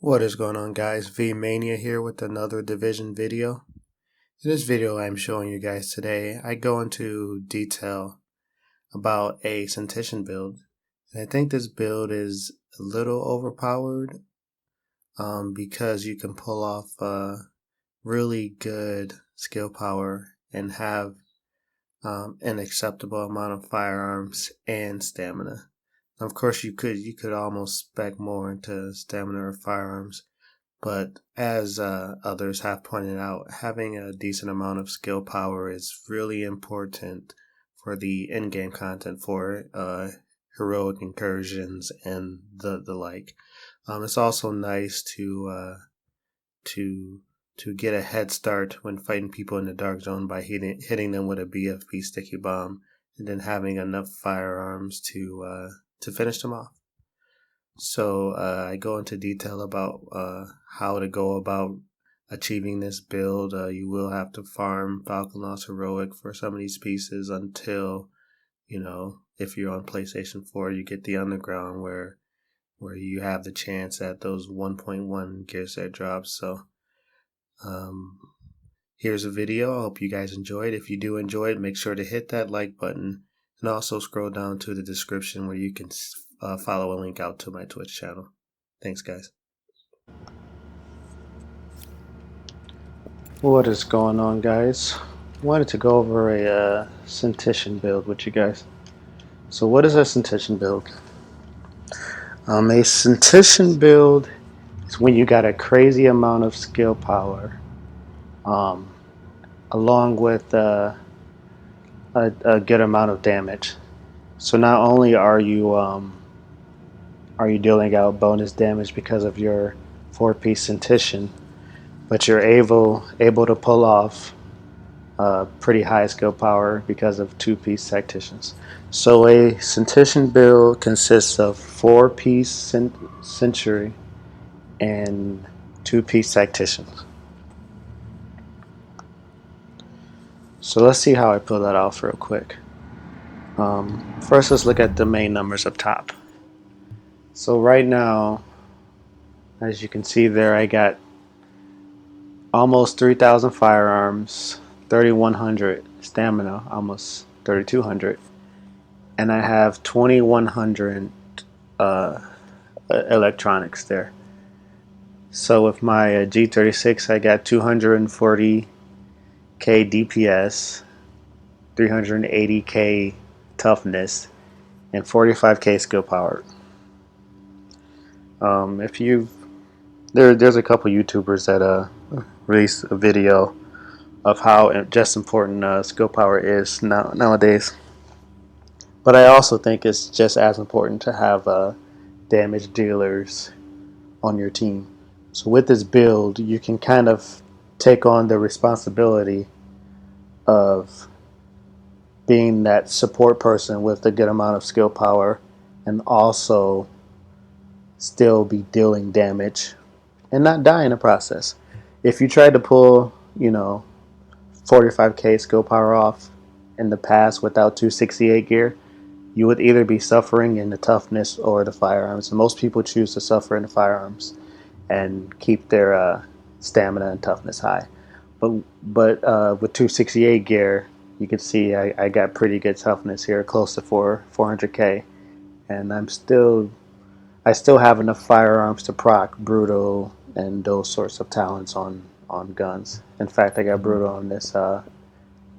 What is going on, guys? V Mania here with another Division video. In this video I'm showing you guys today, I go into detail about a Sentician build. And I think this build is a little overpowered because you can pull off really good skill power and have an acceptable amount of firearms and stamina. Of course, you could almost spec more into stamina or firearms, but as others have pointed out, having a decent amount of skill power is really important for the in-game content for heroic incursions and the like. It's also nice to get a head start when fighting people in the dark zone by hitting them with a BFB Sticky Bomb, and then having enough firearms to finish them off. So I go into detail about how to go about achieving this build. You will have to farm Falcon Lost Heroic for some of these pieces until, if you're on PlayStation 4, you get the Underground where you have the chance at those 1.1 gear set drops. So here's a video. I hope you guys enjoyed. If you do enjoy it, make sure to hit that like button and also scroll down to the description where you can follow a link out to my Twitch channel. Thanks, guys. What is going on, guys? Wanted to go over a Sentician build with you guys. So what is a Sentician build? A Sentician build is when you got a crazy amount of skill power along with a good amount of damage. So not only are you dealing out bonus damage because of your 4-piece Sentician, but you're able to pull off pretty high skill power because of 2-piece Tacticians. So a Sentician build consists of 4-piece Sentry and 2-piece Tacticians. So let's see how I pull that off real quick. First, let's look at the main numbers up top. So right now, as you can see there, I got almost 3,000 firearms, 3,100 stamina, almost 3,200, and I have 2,100 electronics there. So with my G36, I got 240k DPS, 380k toughness, and 45k skill power. There's a couple YouTubers that released a video of how just important skill power is nowadays. But I also think it's just as important to have damage dealers on your team. So with this build, you can kind of take on the responsibility of being that support person with a good amount of skill power and also still be dealing damage and not die in the process. If you tried to pull, 45k skill power off in the past without 268 gear, you would either be suffering in the toughness or the firearms. And most people choose to suffer in the firearms and keep their stamina and toughness high. But with 268 gear, you can see I got pretty good toughness here, close to 400k, and I still have enough firearms to proc Brutal and those sorts of talents on guns. In fact, I got Brutal on this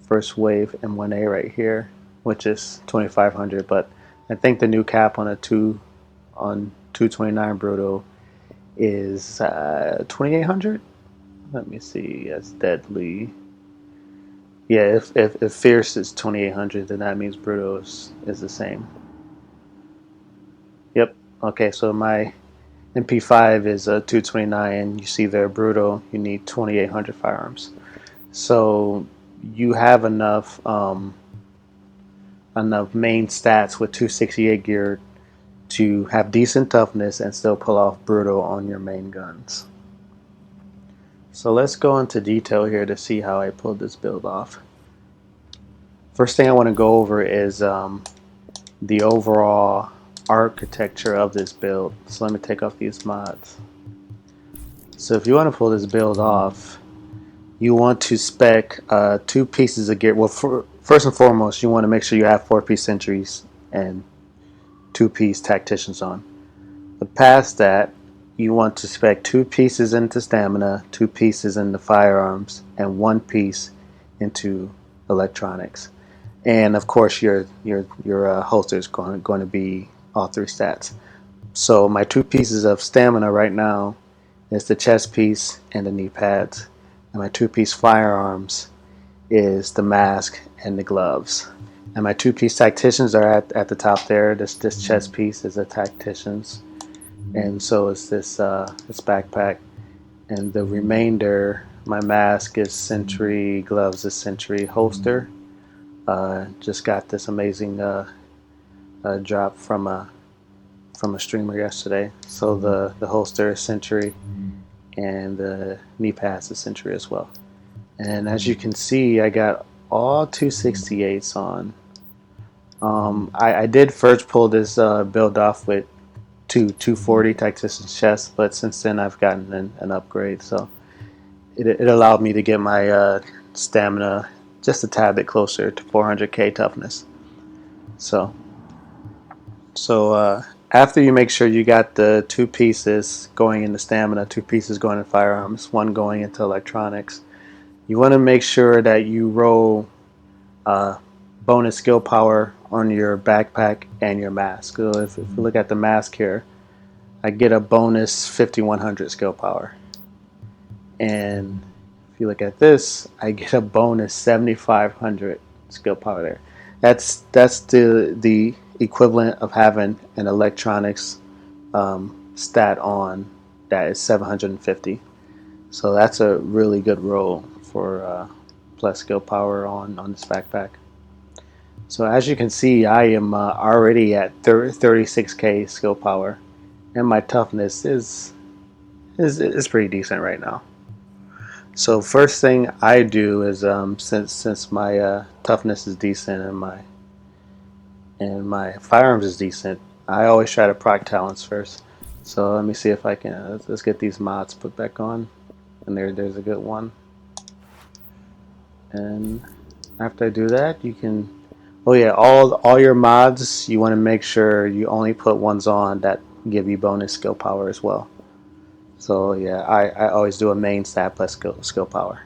first wave M1A right here, which is 2,500. But I think the new cap on 229 Brutal is 2,800. Let me see. That's deadly. Yeah, if Fierce is 2,800, then that means Brutal is the same. Yep. Okay, so my MP5 is 229, and you see there Brutal, you need 2,800 firearms. So you have enough main stats with 268 gear to have decent toughness and still pull off Brutal on your main guns. So let's go into detail here to see how I pulled this build off. First thing I want to go over is the overall architecture of this build. So let me take off these mods. So if you want to pull this build off, you want to spec 2 pieces of gear. Well, first and foremost, you want to make sure you have 4-piece sentries and 2-piece tacticians on. But past that, you want to spec 2 pieces into stamina, 2 pieces into firearms, and 1 piece into electronics. And of course, your holster is going to be all 3 stats. So my 2 pieces of stamina right now is the chest piece and the knee pads, and my 2-piece firearms is the mask and the gloves. And my 2-piece tacticians are at the top there. This chest piece is a tacticians, and so is this backpack. And the remainder, my mask is sentry, gloves is sentry, holster. Just got this amazing drop from a streamer yesterday. So the holster is sentry, and the knee pads is sentry as well. And as you can see, I got all 268s on. I did first pull this build off with 240 tactician chests, but since then I've gotten an upgrade, so it allowed me to get my stamina just a tad bit closer to 400k toughness. So after you make sure you got the 2 pieces going into stamina, 2 pieces going into firearms, 1 going into electronics, you want to make sure that you roll bonus skill power on your backpack and your mask. So if you look at the mask here, I get a bonus 5100 skill power. And if you look at this, I get a bonus 7500 skill power there. That's the equivalent of having an electronics stat on that is 750. So that's a really good roll for plus skill power on this backpack. So as you can see, I am already at 36k skill power, and my toughness is pretty decent right now. So first thing I do is since my toughness is decent and my firearms is decent, I always try to proc talents first. So let me see if I can let's get these mods put back on, and there's a good one. And after I do that, you can, oh yeah, all your mods, you want to make sure you only put ones on that give you bonus skill power as well. So yeah, I always do a main stat plus skill power.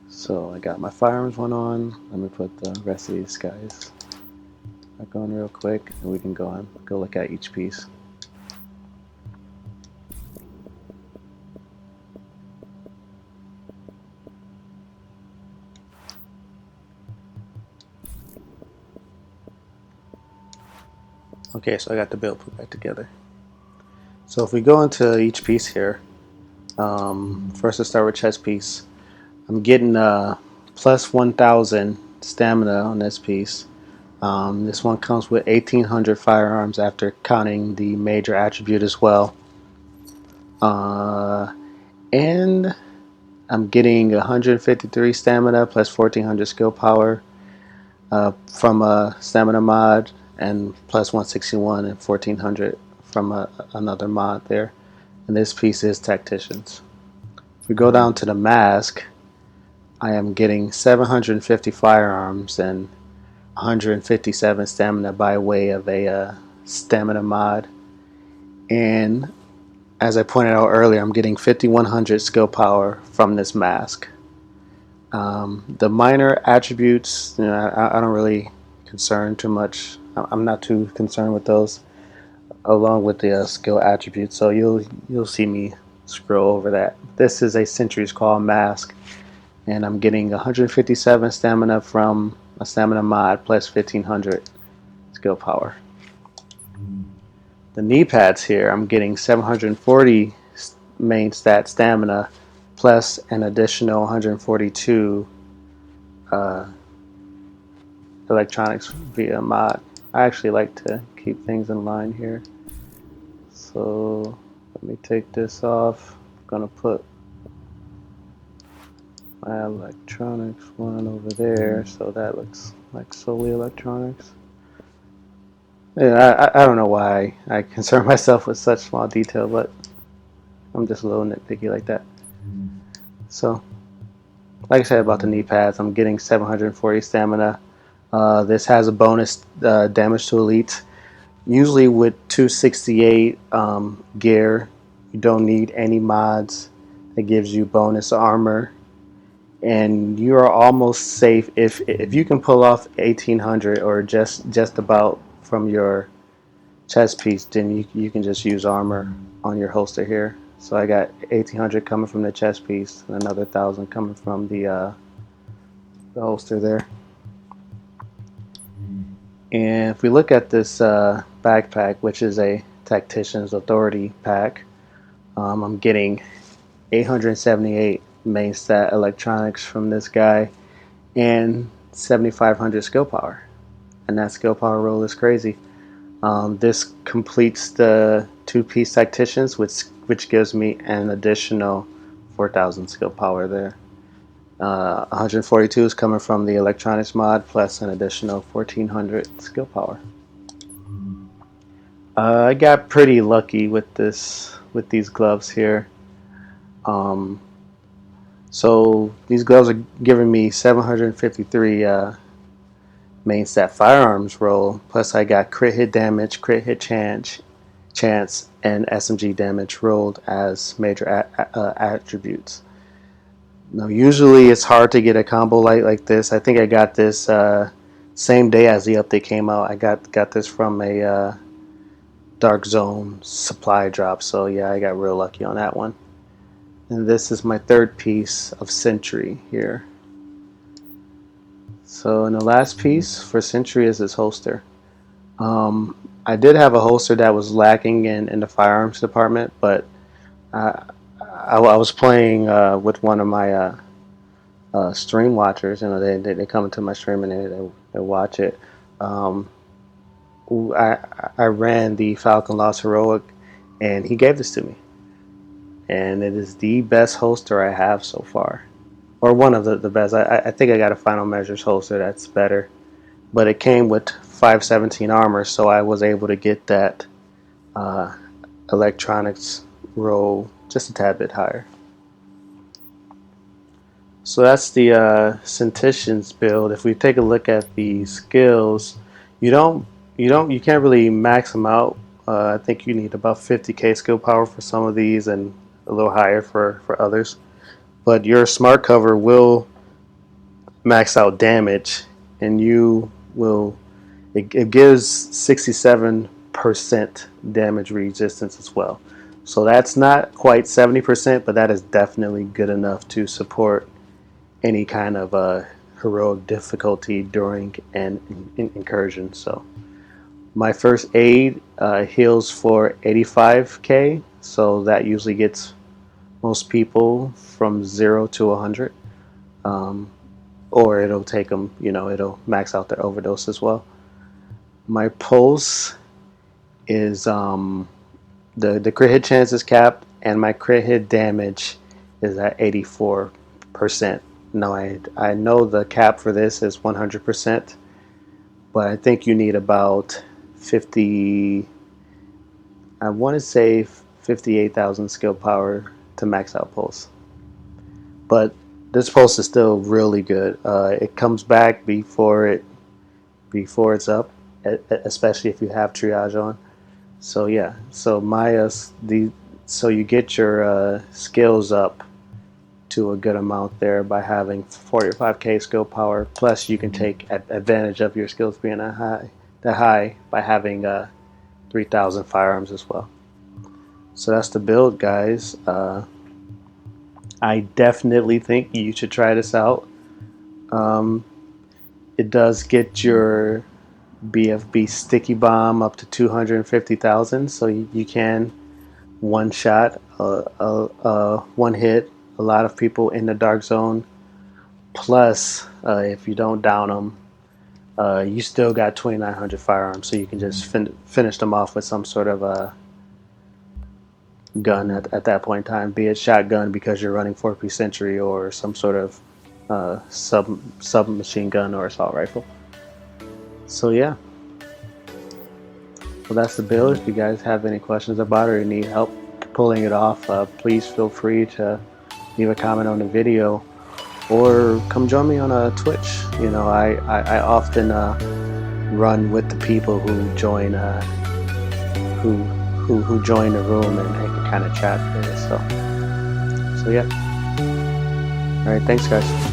So I got my firearms one on. Let me put the rest of these guys back on real quick, and we can go look at each piece. Okay, so I got the build put back together. So if we go into each piece here, first let's start with chest piece. I'm getting plus 1000 stamina on this piece. This one comes with 1800 firearms after counting the major attribute as well. And I'm getting 153 stamina plus 1400 skill power from a stamina mod, and plus 161 and 1400 from another mod there. And this piece is tacticians. If we go down to the mask, I am getting 750 firearms and 157 stamina by way of a stamina mod. And as I pointed out earlier, I'm getting 5100 skill power from this mask. The minor attributes, you know, I don't really concern too much. I'm not too concerned with those, along with the skill attributes. So you'll see me scroll over that. This is a Sentry's Call mask, and I'm getting 157 stamina from a stamina mod plus 1500 skill power. The knee pads here, I'm getting 740 main stat stamina plus an additional 142 electronics via mod. I actually like to keep things in line here. So let me take this off. I'm gonna put my electronics one over there, so that looks like solely electronics. Yeah, I don't know why I concern myself with such small detail, but I'm just a little nitpicky like that. So, like I said about the knee pads, I'm getting 740 stamina. This has a bonus damage to elite. Usually with 268 gear, you don't need any mods. It gives you bonus armor, and you are almost safe if you can pull off 1800 or just about from your chest piece. Then you can just use armor on your holster here. So I got 1800 coming from the chest piece and another 1000 coming from the holster there. And if we look at this backpack, which is a Tactician's Authority pack, I'm getting 878 main stat electronics from this guy and 7500 skill power. And that skill power roll is crazy. This completes the 2-piece Tacticians, which gives me an additional 4000 skill power there. 142 is coming from the electronics mod plus an additional 1400 skill power. I got pretty lucky with these gloves here. So these gloves are giving me 753 main stat firearms roll, plus I got crit hit damage, crit hit chance, and SMG damage rolled as major attributes. Now, usually it's hard to get a combo like this. I think I got this same day as the update came out. I got this from a Dark Zone supply drop, so yeah, I got real lucky on that one. And this is my third piece of Sentry here. So in the last piece for Sentry is this holster. I did have a holster that was lacking in the firearms department, but I was playing with one of my stream watchers. You know, they come into my stream and they watch it. I ran the Falcon Lost Heroic, and he gave this to me, and it is the best holster I have so far, or one of the best. I think I got a Final Measures holster that's better, but it came with 517 armor, so I was able to get that electronics roll just a tad bit higher. So that's the Sentician's build. If we take a look at the skills, you can't really max them out. I think you need about 50k skill power for some of these and a little higher for others. But your smart cover will max out damage, and it gives 67% damage resistance as well. So that's not quite 70%, but that is definitely good enough to support any kind of heroic difficulty during an incursion. So my first aid heals for 85k, so that usually gets most people from 0 to 100, or it'll take them, it'll max out their overdose as well. My pulse is the crit hit chance is capped, and my crit hit damage is at 84%. No, I know the cap for this is 100%, but I think you need about 50. I want to say 58,000 skill power to max out pulse. But this pulse is still really good. It comes back before it's up, especially if you have triage on. So yeah, so so you get your skills up to a good amount there by having 45k skill power. Plus, you can take advantage of your skills being that high by having 3,000 firearms as well. So that's the build, guys. I definitely think you should try this out. It does get your BFB Sticky Bomb up to 250,000, so you can one shot, one hit a lot of people in the Dark Zone. Plus, if you don't down them, you still got 2,900 firearms, so you can just finish them off with some sort of a gun at that point in time, be it shotgun because you're running 4-piece Sentry, or some sort of submachine gun or assault rifle. So yeah, well, that's the build. If you guys have any questions about it or need help, pulling it off, please feel free to leave a comment on the video, or come join me on Twitch. You know, I often run with the people who join who join the room and can kind of chat there. So yeah. All right, thanks guys.